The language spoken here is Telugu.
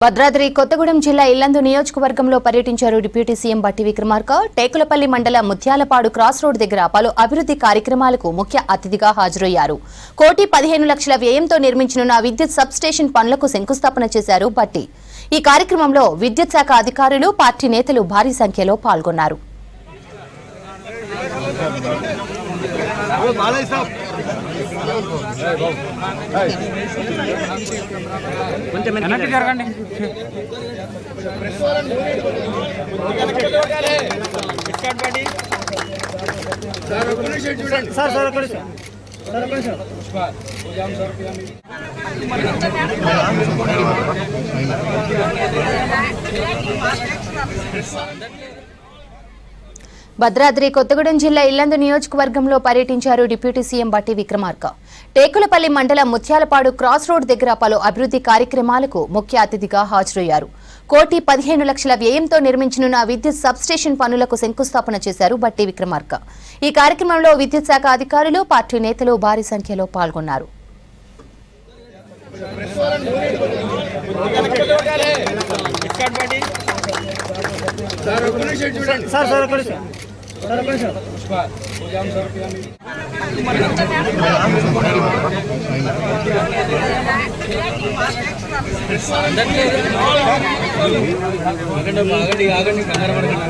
భద్రాద్రి కొత్తగూడెం జిల్లా ఇల్లందు నియోజకవర్గంలో పర్యటించారు డిప్యూటీ సీఎం బట్టి విక్రమార్క. టేకులపల్లి మండల ముత్యాలపాడు క్రాస్ రోడ్ దగ్గర పలు అభివృద్ధి కార్యక్రమాలకు ముఖ్య అతిథిగా హాజరయ్యారు. 1,15,00,000 వ్యయంతో నిర్మించనున్న విద్యుత్ సబ్ స్టేషన్ పనులకు శంకుస్థాపన చేశారు బట్టి. ఈ కార్యక్రమంలో విద్యుత్ శాఖ అధికారులు, పార్టీ నేతలు భారీ సంఖ్యలో పాల్గొన్నారు. భద్రాద్రి కొత్తగూడెం జిల్లా ఇల్లందు నియోజకవర్గంలో పర్యటించారు డిప్యూటీ సీఎం బట్టి విక్రమార్క. టేకులపల్లి మండలం ముత్యాలపాడు క్రాస్ రోడ్ దగ్గర పలు అభివృద్ధి కార్యక్రమాలకు ముఖ్య అతిథిగా హాజరయ్యారు. 1,15,00,000 వ్యయంతో నిర్మించనున్న విద్యుత్ సబ్ స్టేషన్ పనులకు శంకుస్థాపన చేశారు బట్టి విక్రమార్క. ఈ కార్యక్రమంలో విద్యుత్ శాఖ అధికారులు, పార్టీ నేతలు భారీ సంఖ్యలో పాల్గొన్నారు. ఆగండి కంగారు పడకండి.